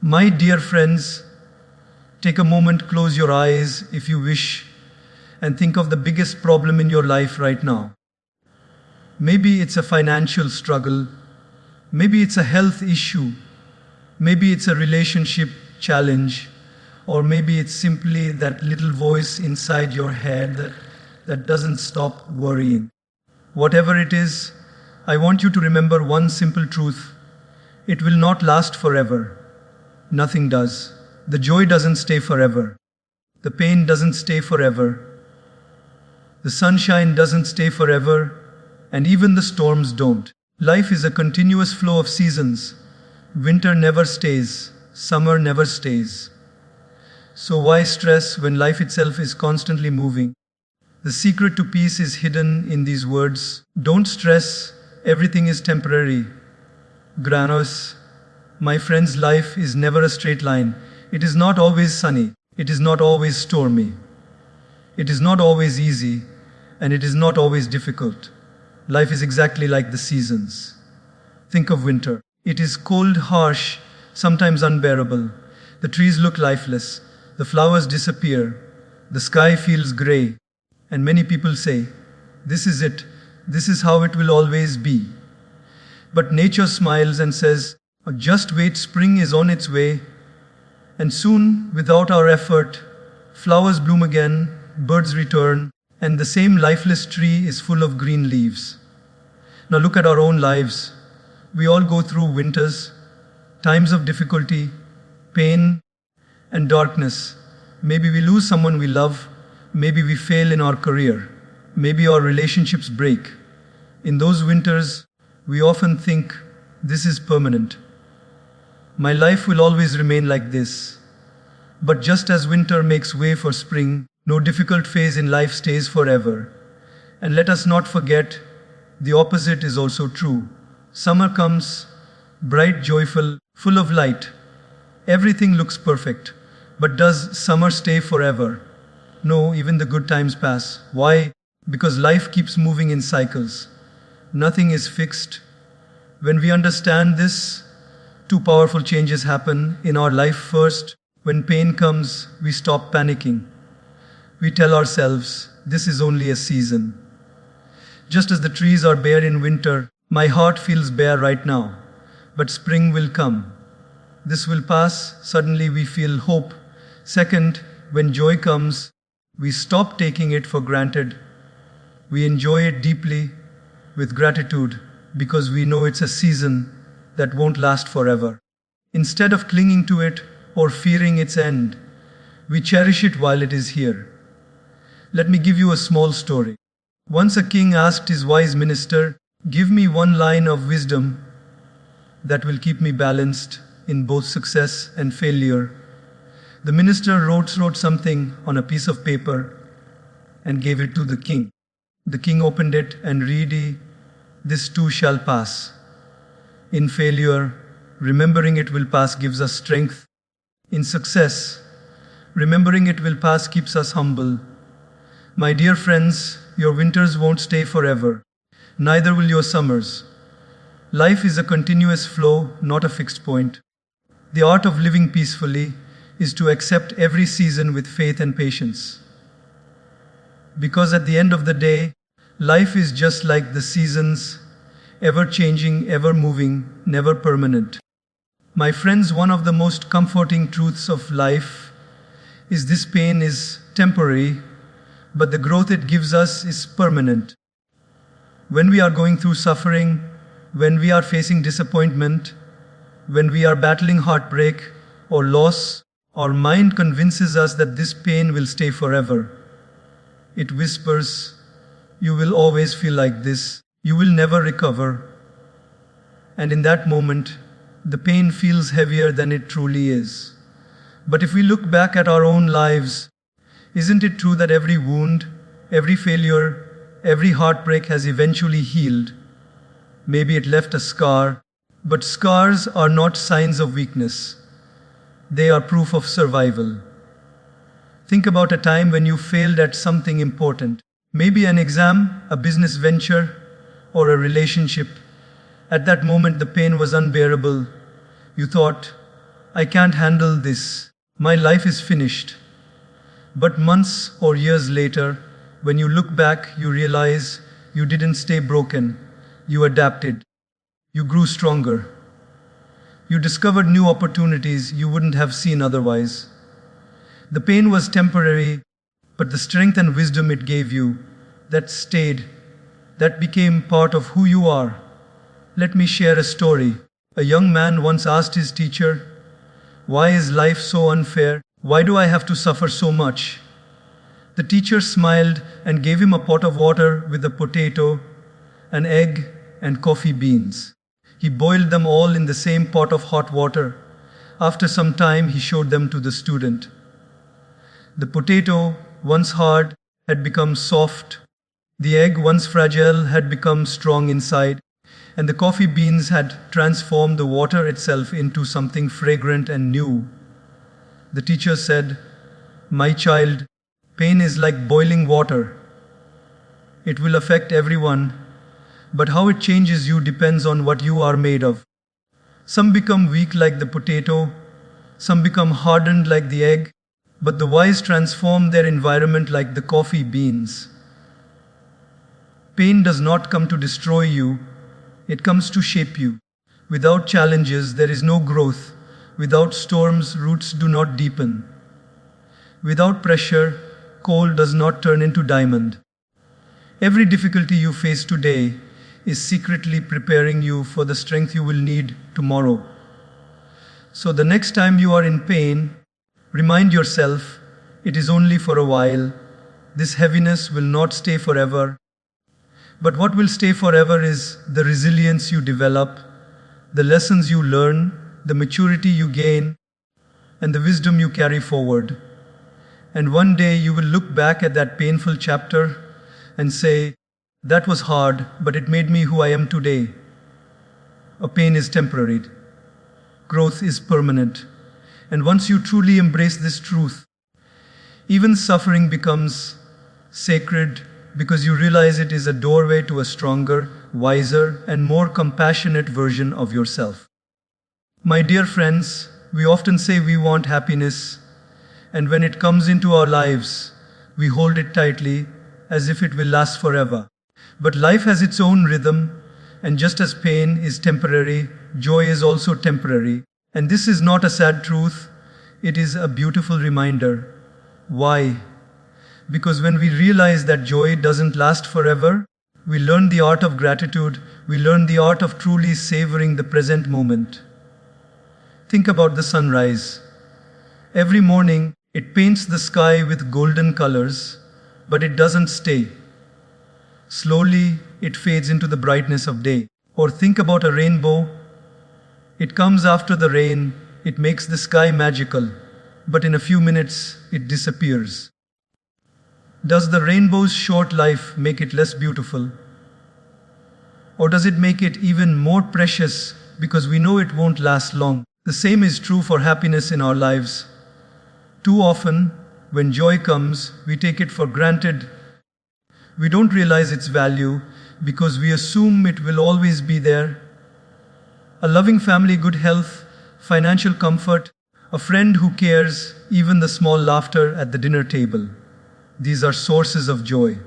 My dear friends, take a moment, close your eyes if you wish, and think of the biggest problem in your life right now. Maybe it's a financial struggle, maybe it's a health issue, maybe it's a relationship challenge, or maybe it's simply that little voice inside your head that doesn't stop worrying. Whatever it is, I want you to remember one simple truth. It will not last forever. Nothing does. The joy doesn't stay forever. The pain doesn't stay forever. The sunshine doesn't stay forever, and even the storms don't. Life is a continuous flow of seasons. Winter never stays, summer never stays. So why stress when life itself is constantly moving? The secret to peace is hidden in these words. Don't stress, everything is temporary. Granos, my friend's life is never a straight line. It is not always sunny. It is not always stormy. It is not always easy, and it is not always difficult. Life is exactly like the seasons. Think of winter. It is cold, harsh, sometimes unbearable. The trees look lifeless. The flowers disappear. The sky feels grey. And many people say, this is it. This is how it will always be. But nature smiles and says, just wait, spring is on its way. And soon, without our effort, flowers bloom again, birds return, and the same lifeless tree is full of green leaves. Now look at our own lives. We all go through winters, times of difficulty, pain, and darkness. Maybe we lose someone we love. Maybe we fail in our career. Maybe our relationships break. In those winters, we often think, this is permanent. My life will always remain like this. But just as winter makes way for spring, no difficult phase in life stays forever. And let us not forget, the opposite is also true. Summer comes, bright, joyful, full of light. Everything looks perfect. But does summer stay forever? No, even the good times pass. Why? Because life keeps moving in cycles. Nothing is fixed. When we understand this, two powerful changes happen in our life. First, when pain comes, we stop panicking. We tell ourselves, this is only a season. Just as the trees are bare in winter, my heart feels bare right now. But spring will come. This will pass. Suddenly we feel hope. Second, when joy comes, we stop taking it for granted. We enjoy it deeply with gratitude because we know it's a season that won't last forever. Instead of clinging to it or fearing its end, we cherish it while it is here. Let me give you a small story. Once a king asked his wise minister, give me one line of wisdom that will keep me balanced in both success and failure. The minister wrote something on a piece of paper and gave it to the king. The king opened it and read, this too shall pass. In failure, remembering it will pass gives us strength. In success, remembering it will pass keeps us humble. My dear friends, your winters won't stay forever. Neither will your summers. Life is a continuous flow, not a fixed point. The art of living peacefully is to accept every season with faith and patience. Because at the end of the day, life is just like the seasons, ever changing, ever moving, never permanent. My friends, one of the most comforting truths of life is this: pain is temporary, but the growth it gives us is permanent. When we are going through suffering, when we are facing disappointment, when we are battling heartbreak or loss, our mind convinces us that this pain will stay forever. It whispers, you will always feel like this, you will never recover. And in that moment, the pain feels heavier than it truly is. But if we look back at our own lives, isn't it true that every wound, every failure, every heartbreak has eventually healed? Maybe it left a scar, but scars are not signs of weakness. They are proof of survival. Think about a time when you failed at something important. Maybe an exam, a business venture, or a relationship. At that moment, the pain was unbearable. You thought, I can't handle this. My life is finished. But months or years later, when you look back, you realize you didn't stay broken. You adapted. You grew stronger. You discovered new opportunities you wouldn't have seen otherwise. The pain was temporary, but the strength and wisdom it gave you, that stayed, that became part of who you are. Let me share a story. A young man once asked his teacher, "Why is life so unfair? Why do I have to suffer so much?" The teacher smiled and gave him a pot of water with a potato, an egg, and coffee beans. He boiled them all in the same pot of hot water. After some time, he showed them to the student. The potato, once hard, had become soft. The egg, once fragile, had become strong inside. And the coffee beans had transformed the water itself into something fragrant and new. The teacher said, "My child, pain is like boiling water. It will affect everyone, but how it changes you depends on what you are made of. Some become weak like the potato, some become hardened like the egg, but the wise transform their environment like the coffee beans." Pain does not come to destroy you, it comes to shape you. Without challenges, there is no growth. Without storms, roots do not deepen. Without pressure, coal does not turn into diamond. Every difficulty you face today is secretly preparing you for the strength you will need tomorrow. So the next time you are in pain, remind yourself it is only for a while. This heaviness will not stay forever. But what will stay forever is the resilience you develop, the lessons you learn, the maturity you gain, and the wisdom you carry forward. And one day you will look back at that painful chapter and say, "That was hard, but it made me who I am today." A pain is temporary. Growth is permanent. And once you truly embrace this truth, even suffering becomes sacred because you realize it is a doorway to a stronger, wiser, and more compassionate version of yourself. My dear friends, we often say we want happiness, and when it comes into our lives, we hold it tightly as if it will last forever. But life has its own rhythm, and just as pain is temporary, joy is also temporary. And this is not a sad truth, it is a beautiful reminder. Why? Because when we realize that joy doesn't last forever, we learn the art of gratitude, we learn the art of truly savoring the present moment. Think about the sunrise. Every morning, it paints the sky with golden colors, but it doesn't stay. Slowly, it fades into the brightness of day. Or think about a rainbow. It comes after the rain, it makes the sky magical, but in a few minutes, it disappears. Does the rainbow's short life make it less beautiful? Or does it make it even more precious because we know it won't last long? The same is true for happiness in our lives. Too often, when joy comes, we take it for granted. We don't realize its value because we assume it will always be there. A loving family, good health, financial comfort, a friend who cares, even the small laughter at the dinner table. These are sources of joy.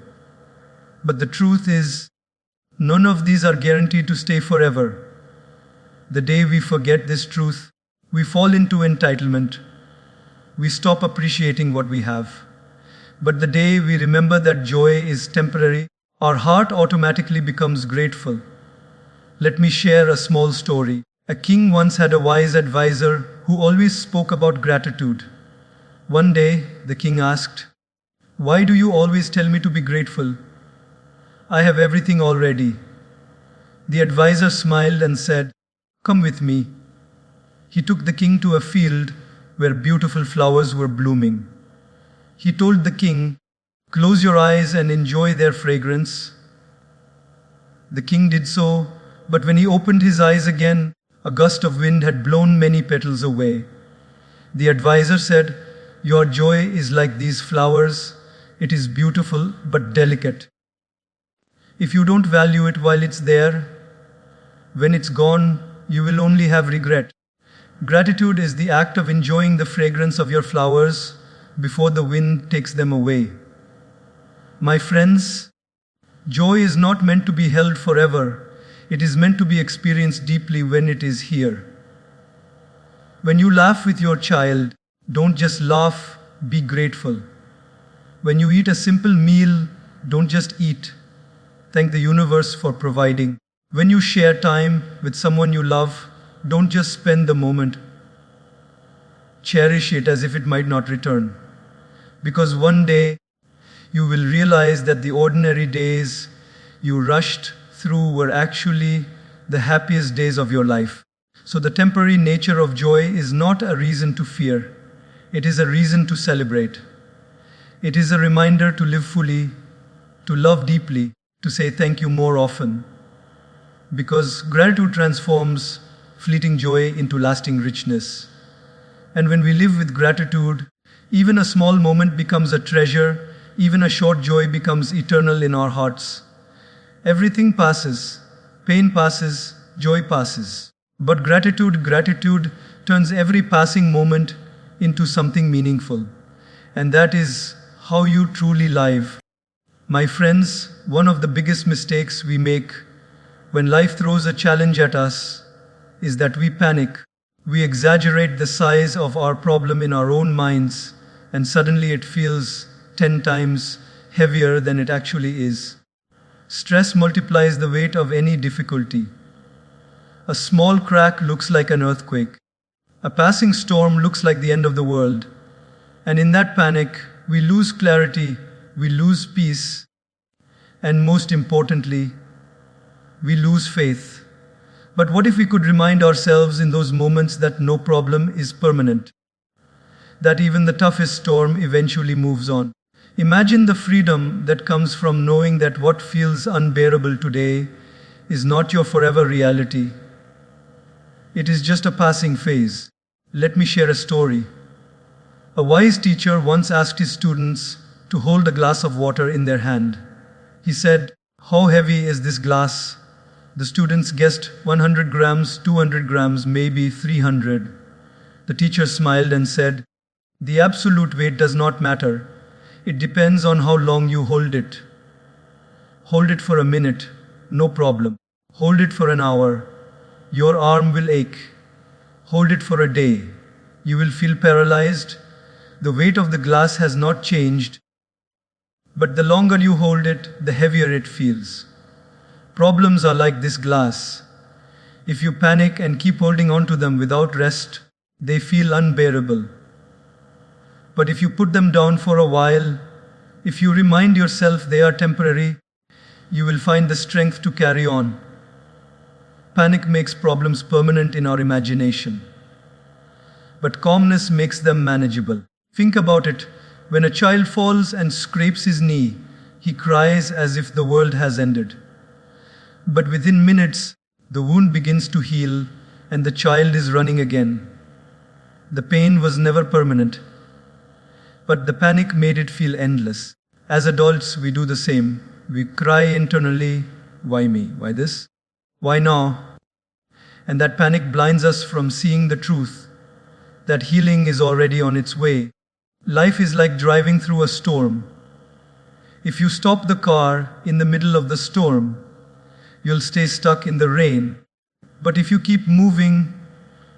But the truth is, none of these are guaranteed to stay forever. The day we forget this truth, we fall into entitlement. We stop appreciating what we have. But the day we remember that joy is temporary, our heart automatically becomes grateful. Let me share a small story. A king once had a wise advisor who always spoke about gratitude. One day, the king asked, "Why do you always tell me to be grateful? I have everything already." The advisor smiled and said, "Come with me." He took the king to a field where beautiful flowers were blooming. He told the king, "Close your eyes and enjoy their fragrance." The king did so, but when he opened his eyes again, a gust of wind had blown many petals away. The advisor said, "Your joy is like these flowers. It is beautiful but delicate. If you don't value it while it's there, when it's gone, you will only have regret." Gratitude is the act of enjoying the fragrance of your flowers before the wind takes them away. My friends, joy is not meant to be held forever. It is meant to be experienced deeply when it is here. When you laugh with your child, don't just laugh, be grateful. When you eat a simple meal, don't just eat. Thank the universe for providing. When you share time with someone you love, don't just spend the moment. Cherish it as if it might not return. Because one day, you will realize that the ordinary days you rushed through were actually the happiest days of your life. So the temporary nature of joy is not a reason to fear. It is a reason to celebrate. It is a reminder to live fully, to love deeply, to say thank you more often. Because gratitude transforms fleeting joy into lasting richness. And when we live with gratitude, even a small moment becomes a treasure, even a short joy becomes eternal in our hearts. Everything passes, pain passes, joy passes. But gratitude turns every passing moment into something meaningful. And that is how you truly live. My friends, one of the biggest mistakes we make when life throws a challenge at us is that we panic. We exaggerate the size of our problem in our own minds, and suddenly it feels 10 times heavier than it actually is. Stress multiplies the weight of any difficulty. A small crack looks like an earthquake. A passing storm looks like the end of the world. And in that panic, we lose clarity, we lose peace, and most importantly, we lose faith. But what if we could remind ourselves in those moments that no problem is permanent? That even the toughest storm eventually moves on. Imagine the freedom that comes from knowing that what feels unbearable today is not your forever reality. It is just a passing phase. Let me share a story. A wise teacher once asked his students to hold a glass of water in their hand. He said, "How heavy is this glass?" The students guessed 100 grams, 200 grams, maybe 300. The teacher smiled and said, "The absolute weight does not matter. It depends on how long you hold it. Hold it for a minute, no problem. Hold it for an hour. Your arm will ache. Hold it for a day. You will feel paralyzed. The weight of the glass has not changed. But the longer you hold it, the heavier it feels. Problems are like this glass. If you panic and keep holding on to them without rest, they feel unbearable. But if you put them down for a while, if you remind yourself they are temporary, you will find the strength to carry on. Panic makes problems permanent in our imagination. But calmness makes them manageable. Think about it. When a child falls and scrapes his knee, he cries as if the world has ended. But within minutes, the wound begins to heal and the child is running again. The pain was never permanent, but the panic made it feel endless. As adults, we do the same. We cry internally, "Why me? Why this? Why now?" And that panic blinds us from seeing the truth, that healing is already on its way. Life is like driving through a storm. If you stop the car in the middle of the storm, you'll stay stuck in the rain. But if you keep moving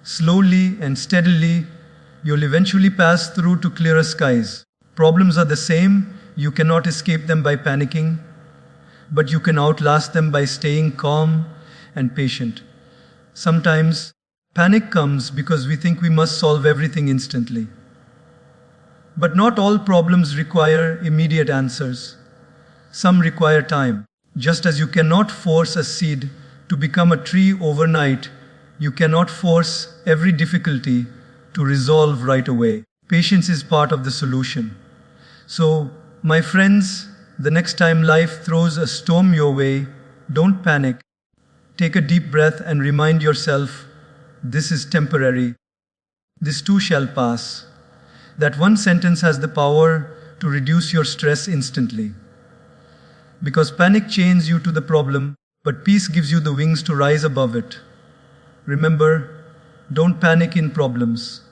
slowly and steadily, you'll eventually pass through to clearer skies. Problems are the same. You cannot escape them by panicking, but you can outlast them by staying calm and patient. Sometimes panic comes because we think we must solve everything instantly. But not all problems require immediate answers. Some require time. Just as you cannot force a seed to become a tree overnight, you cannot force every difficulty to resolve right away. Patience is part of the solution. So, my friends, the next time life throws a storm your way, don't panic. Take a deep breath and remind yourself, this is temporary. This too shall pass. That one sentence has the power to reduce your stress instantly. Because panic chains you to the problem, but peace gives you the wings to rise above it. Remember, Don't panic in problems.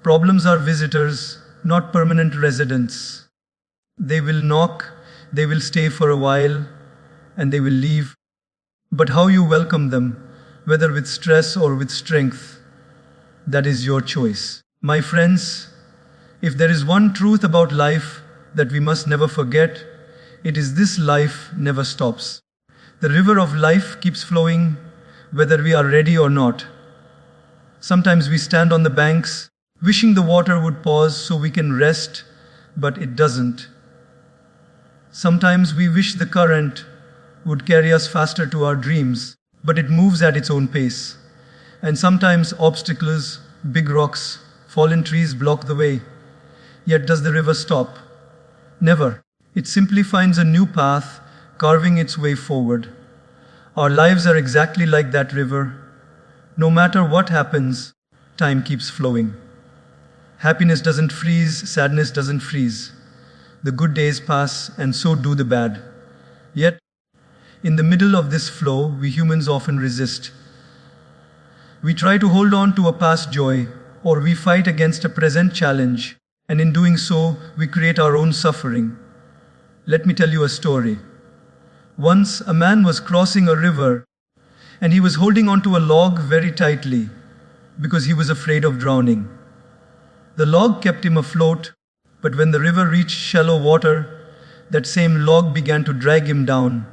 Problems are visitors, not permanent residents. They will knock, they will stay for a while, and they will leave. But how you welcome them, whether with stress or with strength, that is your choice. My friends, if there is one truth about life that we must never forget, it is this: life never stops. The river of life keeps flowing, whether we are ready or not. Sometimes we stand on the banks, wishing the water would pause so we can rest, but it doesn't. Sometimes we wish the current would carry us faster to our dreams, but it moves at its own pace. And sometimes obstacles, big rocks, fallen trees block the way. Yet does the river stop? Never. It simply finds a new path, carving its way forward. Our lives are exactly like that river. No matter what happens, time keeps flowing. Happiness doesn't freeze, sadness doesn't freeze. The good days pass, and so do the bad. Yet, in the middle of this flow, we humans often resist. We try to hold on to a past joy, or we fight against a present challenge, and in doing so, we create our own suffering. Let me tell you a story. Once, a man was crossing a river, and he was holding onto a log very tightly, because he was afraid of drowning. The log kept him afloat, but when the river reached shallow water, that same log began to drag him down.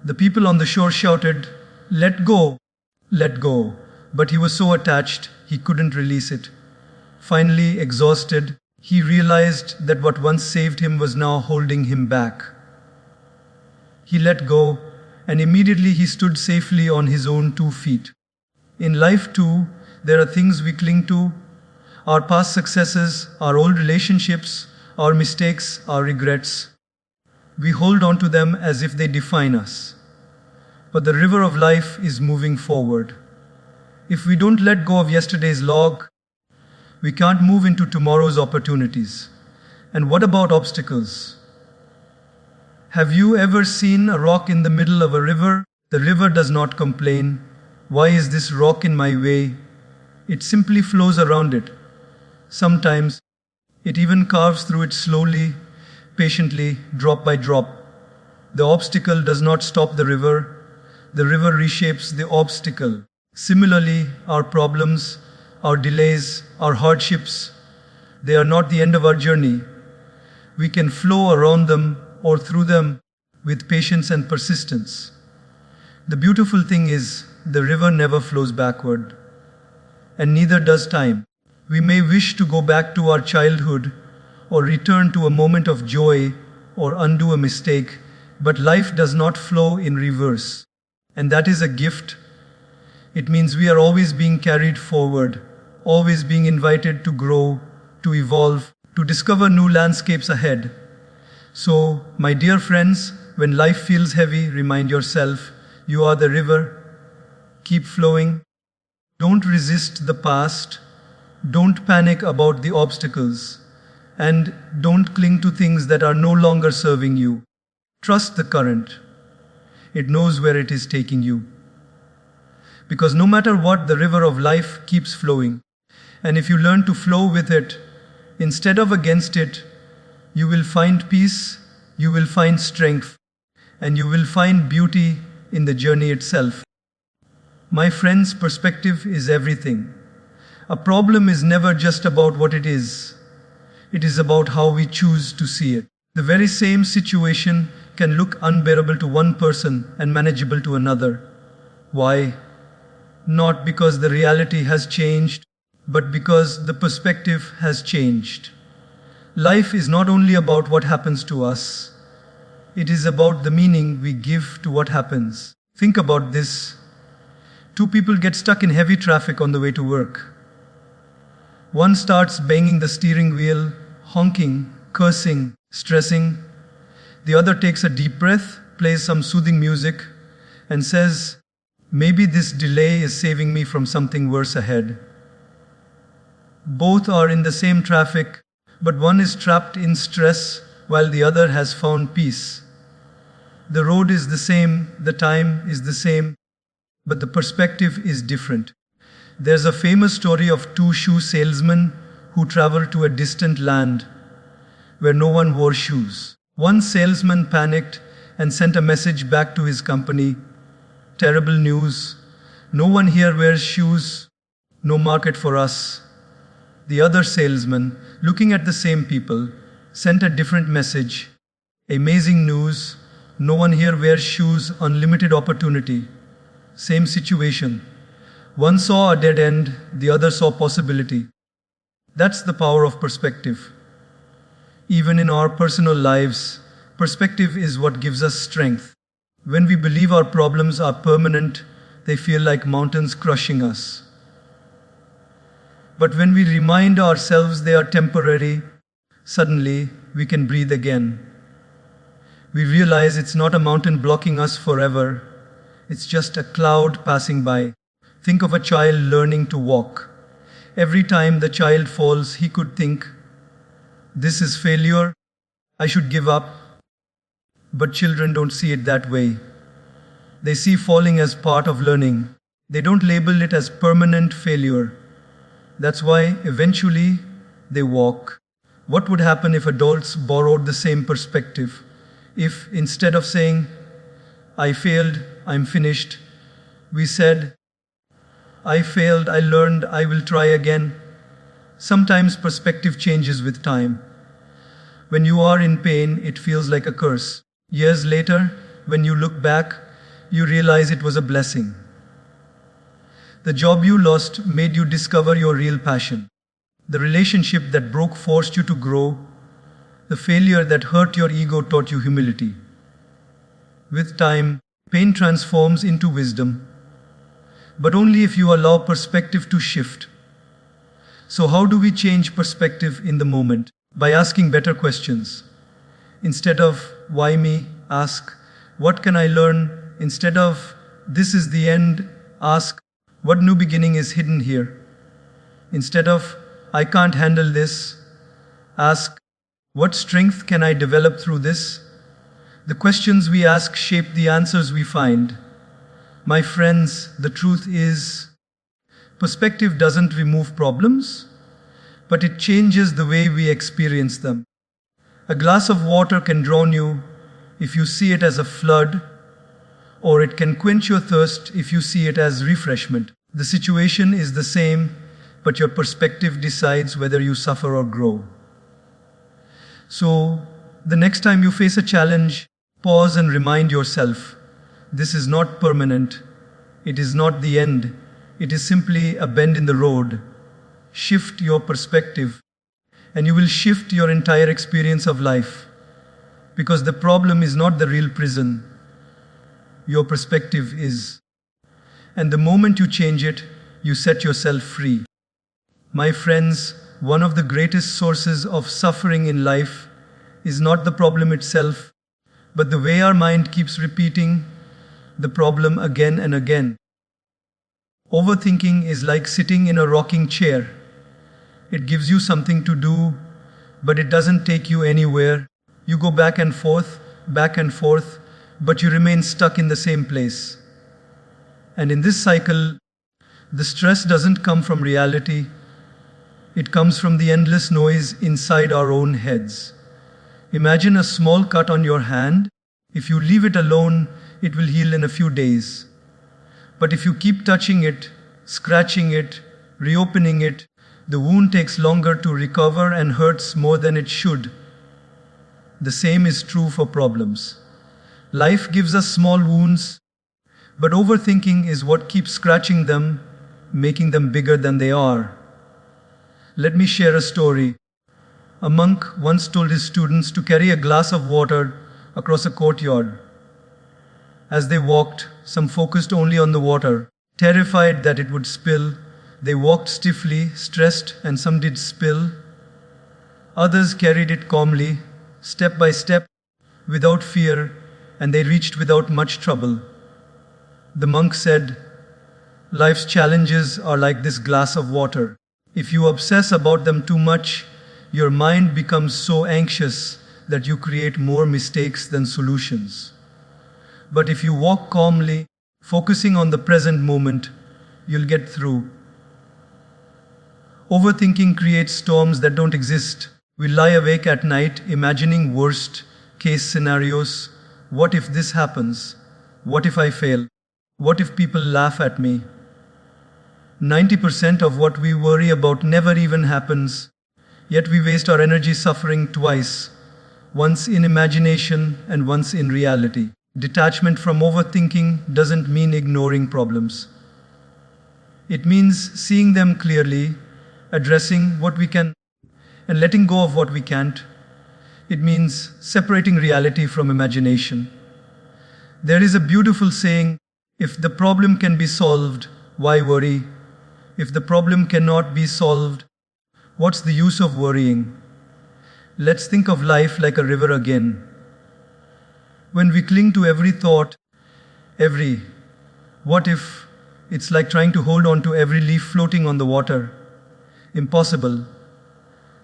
The people on the shore shouted, "Let go, let go." But he was so attached, he couldn't release it. Finally, exhausted, he realized that what once saved him was now holding him back. He let go, and immediately he stood safely on his own 2 feet. In life too, there are things we cling to: our past successes, our old relationships, our mistakes, our regrets. We hold on to them as if they define us. But the river of life is moving forward. If we don't let go of yesterday's log, we can't move into tomorrow's opportunities. And what about obstacles? Have you ever seen a rock in the middle of a river? The river does not complain. "Why is this rock in my way?" It simply flows around it. Sometimes it even carves through it slowly, patiently, drop by drop. The obstacle does not stop the river reshapes the obstacle. Similarly, our problems, our delays, our hardships, they are not the end of our journey. We can flow around them or through them with patience and persistence. The beautiful thing is, the river never flows backward, and neither does time. We may wish to go back to our childhood, or return to a moment of joy, or undo a mistake, but life does not flow in reverse. And that is a gift. It means we are always being carried forward, always being invited to grow, to evolve, to discover new landscapes ahead. So, my dear friends, when life feels heavy, remind yourself, you are the river. Keep flowing. Don't resist the past. Don't panic about the obstacles. And don't cling to things that are no longer serving you. Trust the current. It knows where it is taking you. Because no matter what, the river of life keeps flowing. And if you learn to flow with it, instead of against it, you will find peace, you will find strength, and you will find beauty in the journey itself. My friends, perspective is everything. A problem is never just about what it is. It is about how we choose to see it. The very same situation can look unbearable to one person and manageable to another. Why? Not because the reality has changed, but because the perspective has changed. Life is not only about what happens to us, it is about the meaning we give to what happens. Think about this. 2 people get stuck in heavy traffic on the way to work. One starts banging the steering wheel, honking, cursing, stressing. The other takes a deep breath, plays some soothing music, and says, "Maybe this delay is saving me from something worse ahead." Both are in the same traffic, but one is trapped in stress while the other has found peace. The road is the same, the time is the same, but the perspective is different. There's a famous story of two shoe salesmen who traveled to a distant land where no one wore shoes. One salesman panicked and sent a message back to his company. Terrible news. No one here wears shoes. No market for us. The other salesman, looking at the same people, sent a different message. Amazing news. No one here wears shoes. Unlimited opportunity. Same situation. One saw a dead end, the other saw possibility. That's the power of perspective. Even in our personal lives, perspective is what gives us strength. When we believe our problems are permanent, they feel like mountains crushing us. But when we remind ourselves they are temporary, suddenly we can breathe again. We realize it's not a mountain blocking us forever, it's just a cloud passing by. Think of a child learning to walk. Every time the child falls, he could think, "This is failure, I should give up." But children don't see it that way. They see falling as part of learning. They don't label it as permanent failure. That's why eventually they walk. What would happen if adults borrowed the same perspective? If instead of saying, "I failed, I'm finished," we said, "I failed, I learned, I will try again." Sometimes perspective changes with time. When you are in pain, it feels like a curse. Years later, when you look back, you realize it was a blessing. The job you lost made you discover your real passion. The relationship that broke forced you to grow. The failure that hurt your ego taught you humility. With time, pain transforms into wisdom, but only if you allow perspective to shift. So how do we change perspective in the moment? By asking better questions. Instead of "why me?" ask, "What can I learn?" Instead of "this is the end," ask, "What new beginning is hidden here?" Instead of "I can't handle this," ask, "What strength can I develop through this?" The questions we ask shape the answers we find. My friends, the truth is, perspective doesn't remove problems, but it changes the way we experience them. A glass of water can drown you if you see it as a flood, or it can quench your thirst if you see it as refreshment. The situation is the same, but your perspective decides whether you suffer or grow. So, the next time you face a challenge, pause and remind yourself, this is not permanent. It is not the end. It is simply a bend in the road. Shift your perspective, and you will shift your entire experience of life. Because the problem is not the real prison. Your perspective is. And the moment you change it, you set yourself free. My friends, one of the greatest sources of suffering in life is not the problem itself, but the way our mind keeps repeating the problem again and again. Overthinking is like sitting in a rocking chair. It gives you something to do, but it doesn't take you anywhere. You go back and forth, but you remain stuck in the same place. And in this cycle, the stress doesn't come from reality. It comes from the endless noise inside our own heads. Imagine a small cut on your hand. If you leave it alone, it will heal in a few days. But if you keep touching it, scratching it, reopening it, the wound takes longer to recover and hurts more than it should. The same is true for problems. Life gives us small wounds, but overthinking is what keeps scratching them, making them bigger than they are. Let me share a story. A monk once told his students to carry a glass of water across a courtyard. As they walked, some focused only on the water. Terrified that it would spill, they walked stiffly, stressed, and some did spill. Others carried it calmly, step by step, without fear, and they reached without much trouble. The monk said, "Life's challenges are like this glass of water. If you obsess about them too much, your mind becomes so anxious that you create more mistakes than solutions. But if you walk calmly, focusing on the present moment, you'll get through." Overthinking creates storms that don't exist. We lie awake at night imagining worst case scenarios. What if this happens? What if I fail? What if people laugh at me? 90% of what we worry about never even happens, yet we waste our energy suffering twice, once in imagination and once in reality. Detachment from overthinking doesn't mean ignoring problems. It means seeing them clearly, addressing what we can, and letting go of what we can't. It means separating reality from imagination. There is a beautiful saying, if the problem can be solved, why worry? If the problem cannot be solved, what's the use of worrying? Let's think of life like a river again. When we cling to every thought, every what if, it's like trying to hold on to every leaf floating on the water. Impossible.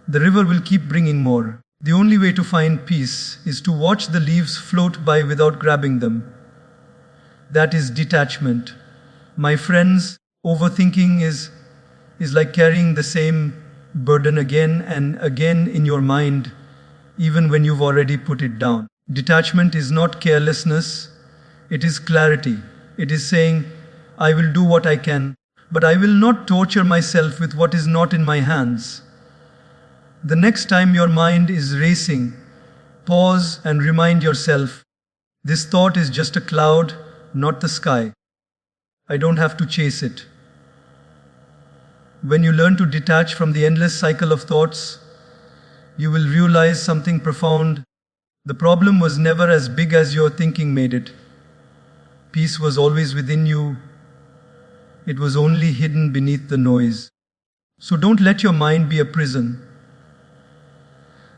The river will keep bringing more. The only way to find peace is to watch the leaves float by without grabbing them. That is detachment. My friends, overthinking is like carrying the same burden again and again in your mind, even when you've already put it down. Detachment is not carelessness, it is clarity. It is saying, I will do what I can, but I will not torture myself with what is not in my hands. The next time your mind is racing, pause and remind yourself, this thought is just a cloud, not the sky. I don't have to chase it. When you learn to detach from the endless cycle of thoughts, you will realize something profound. The problem was never as big as your thinking made it. Peace was always within you. It was only hidden beneath the noise. So don't let your mind be a prison.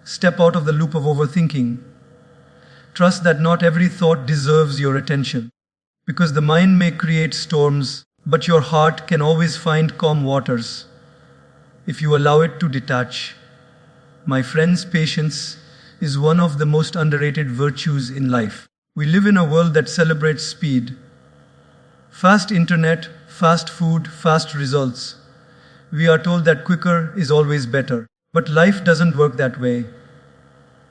Step out of the loop of overthinking. Trust that not every thought deserves your attention. Because the mind may create storms, but your heart can always find calm waters if you allow it to detach. My friends, patience is one of the most underrated virtues in life. We live in a world that celebrates speed. Fast internet, fast food, fast results. We are told that quicker is always better. But life doesn't work that way.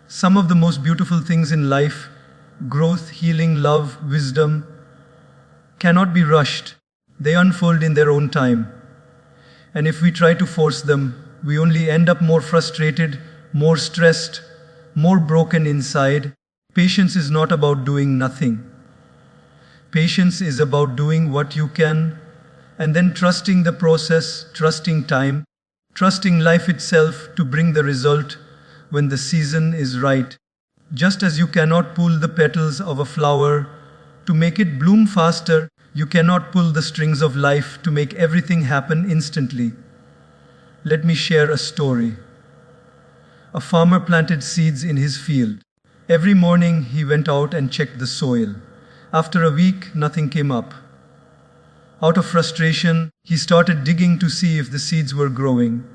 Some of the most beautiful things in life, growth, healing, love, wisdom, cannot be rushed. They unfold in their own time. And if we try to force them, we only end up more frustrated, more stressed, more broken inside. Patience is not about doing nothing. Patience is about doing what you can, and then trusting the process, trusting time, trusting life itself to bring the result when the season is right. Just as you cannot pull the petals of a flower to make it bloom faster, you cannot pull the strings of life to make everything happen instantly. Let me share a story. A farmer planted seeds in his field. Every morning he went out and checked the soil. After a week, nothing came up. Out of frustration, he started digging to see if the seeds were growing.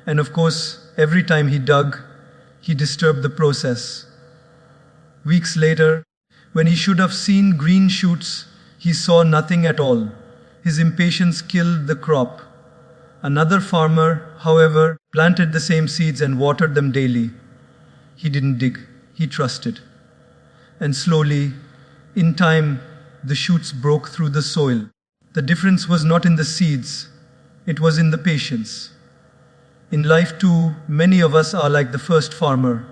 And of course, every time he dug, he disturbed the process. Weeks later, when he should have seen green shoots, he saw nothing at all. His impatience killed the crop. Another farmer, however, planted the same seeds and watered them daily. He didn't dig, he trusted. And slowly, in time, the shoots broke through the soil. The difference was not in the seeds, it was in the patience. In life too, many of us are like the first farmer.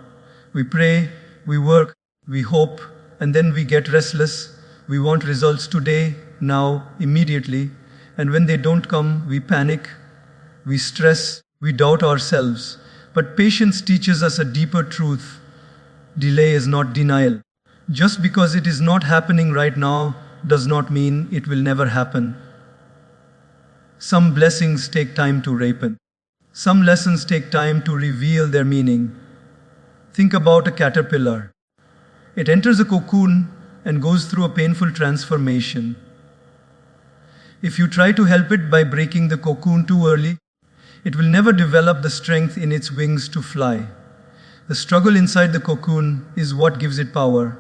We pray, we work, we hope, and then we get restless. We want results today, now, immediately. And when they don't come, we panic, we stress, we doubt ourselves. But patience teaches us a deeper truth. Delay is not denial. Just because it is not happening right now does not mean it will never happen. Some blessings take time to ripen. Some lessons take time to reveal their meaning. Think about a caterpillar. It enters a cocoon and goes through a painful transformation. If you try to help it by breaking the cocoon too early, it will never develop the strength in its wings to fly. The struggle inside the cocoon is what gives it power.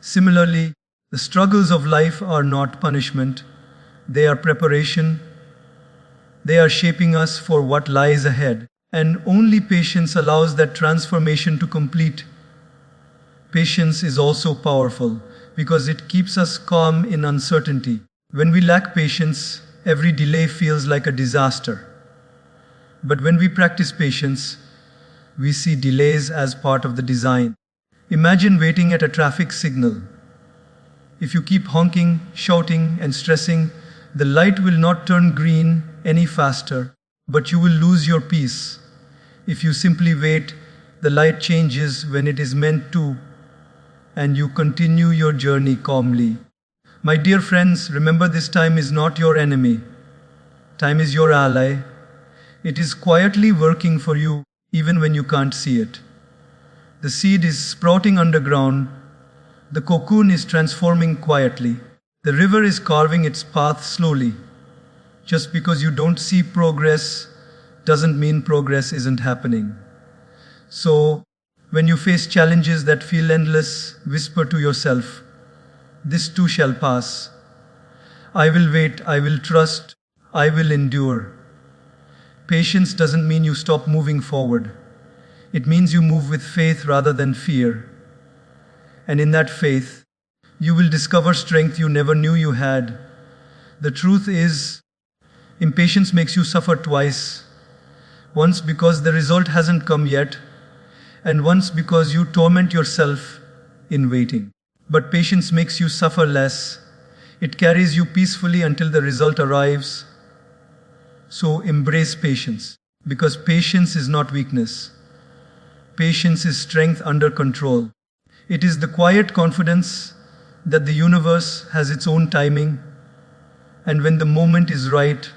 Similarly, the struggles of life are not punishment, they are preparation. They are shaping us for what lies ahead. And only patience allows that transformation to complete. Patience is also powerful because it keeps us calm in uncertainty. When we lack patience, every delay feels like a disaster. But when we practice patience, we see delays as part of the design. Imagine waiting at a traffic signal. If you keep honking, shouting, and stressing, the light will not turn green any faster, but you will lose your peace. If you simply wait, the light changes when it is meant to, and you continue your journey calmly. My dear friends, remember this time is not your enemy. Time is your ally. It is quietly working for you even when you can't see it. The seed is sprouting underground. The cocoon is transforming quietly. The river is carving its path slowly. Just because you don't see progress doesn't mean progress isn't happening. So, when you face challenges that feel endless, whisper to yourself, "This too shall pass. I will wait, I will trust, I will endure." Patience doesn't mean you stop moving forward. It means you move with faith rather than fear. And in that faith, you will discover strength you never knew you had. The truth is, impatience makes you suffer twice. Once because the result hasn't come yet, and once because you torment yourself in waiting. But patience makes you suffer less. It carries you peacefully until the result arrives. So embrace patience, because patience is not weakness. Patience is strength under control. It is the quiet confidence that the universe has its own timing, and when the moment is right,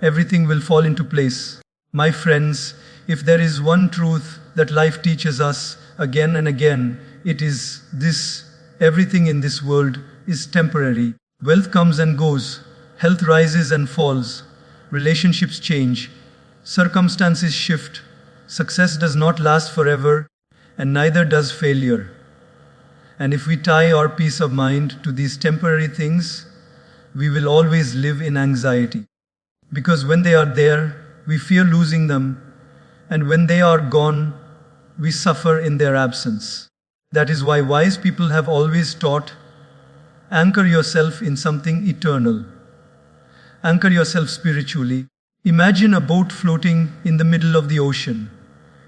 everything will fall into place. My friends, if there is one truth that life teaches us again and again, it is this: everything in this world is temporary. Wealth comes and goes, health rises and falls, relationships change, circumstances shift, success does not last forever, and neither does failure. And if we tie our peace of mind to these temporary things, we will always live in anxiety. Because when they are there, we fear losing them, and when they are gone, we suffer in their absence. That is why wise people have always taught, anchor yourself in something eternal. Anchor yourself spiritually. Imagine a boat floating in the middle of the ocean.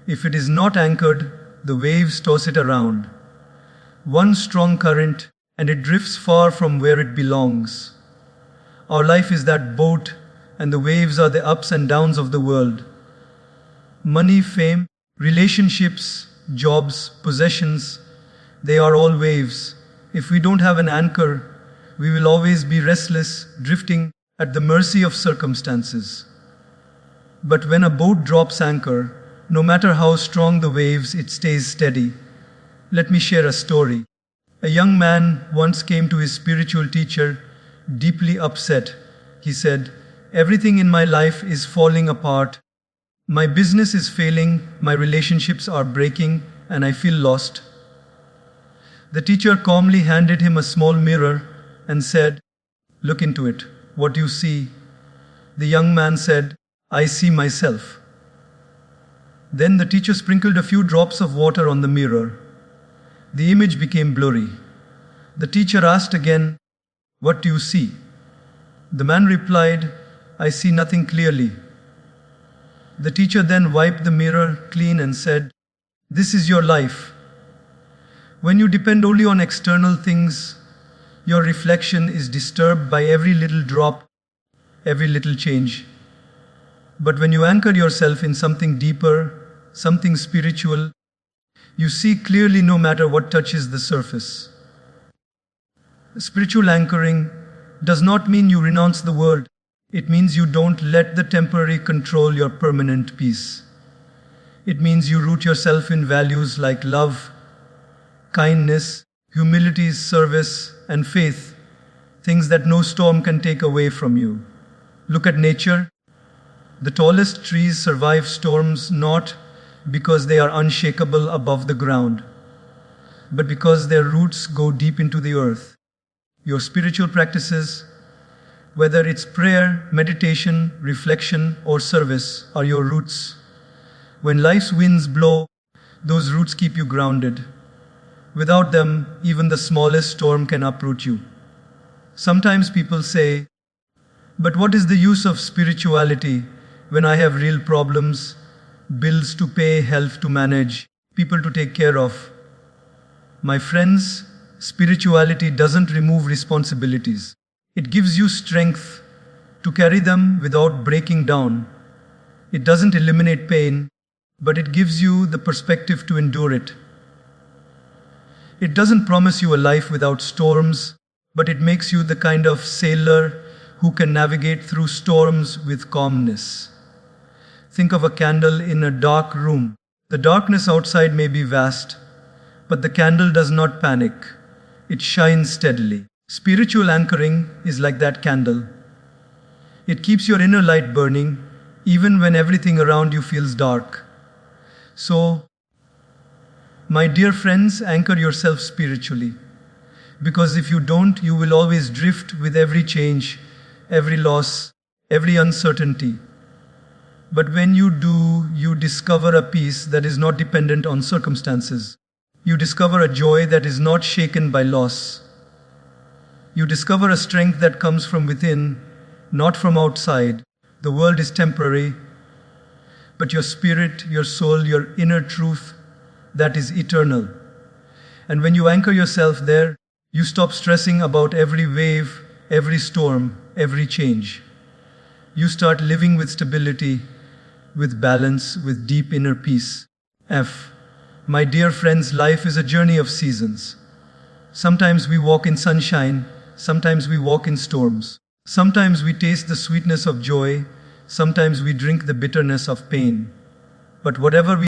If it is not anchored, the waves toss it around. One strong current, and it drifts far from where it belongs. Our life is that boat, and the waves are the ups and downs of the world. Money, fame, relationships, jobs, possessions, they are all waves. If we don't have an anchor, we will always be restless, drifting at the mercy of circumstances. But when a boat drops anchor, no matter how strong the waves, it stays steady. Let me share a story. A young man once came to his spiritual teacher, deeply upset. He said, "Everything in my life is falling apart. My business is failing, my relationships are breaking, and I feel lost." The teacher calmly handed him a small mirror and said, "Look into it. What do you see?" The young man said, "I see myself." Then the teacher sprinkled a few drops of water on the mirror. The image became blurry. The teacher asked again, "What do you see?" The man replied, "I see nothing clearly." The teacher then wiped the mirror clean and said, "This is your life. When you depend only on external things, your reflection is disturbed by every little drop, every little change. But when you anchor yourself in something deeper, something spiritual, you see clearly no matter what touches the surface." Spiritual anchoring does not mean you renounce the world. It means you don't let the temporary control your permanent peace. It means you root yourself in values like love, kindness, humility, service, and faith, things that no storm can take away from you. Look at nature. The tallest trees survive storms not because they are unshakable above the ground, but because their roots go deep into the earth. Your spiritual practices, Whether it's prayer, meditation, reflection, or service, are your roots. When life's winds blow, those roots keep you grounded. Without them, even the smallest storm can uproot you. Sometimes people say, but what is the use of spirituality when I have real problems, bills to pay, health to manage, people to take care of? My friends, spirituality doesn't remove responsibilities. It gives you strength to carry them without breaking down. It doesn't eliminate pain, but it gives you the perspective to endure it. It doesn't promise you a life without storms, but it makes you the kind of sailor who can navigate through storms with calmness. Think of a candle in a dark room. The darkness outside may be vast, but the candle does not panic. It shines steadily. Spiritual anchoring is like that candle. It keeps your inner light burning, even when everything around you feels dark. So, my dear friends, anchor yourself spiritually. Because if you don't, you will always drift with every change, every loss, every uncertainty. But when you do, you discover a peace that is not dependent on circumstances. You discover a joy that is not shaken by loss. You discover a strength that comes from within, not from outside. The world is temporary, but your spirit, your soul, your inner truth, that is eternal. And when you anchor yourself there, you stop stressing about every wave, every storm, every change. You start living with stability, with balance, with deep inner peace. My dear friends, life is a journey of seasons. Sometimes we walk in sunshine, sometimes we walk in storms. Sometimes we taste the sweetness of joy, sometimes we drink the bitterness of pain. But whatever we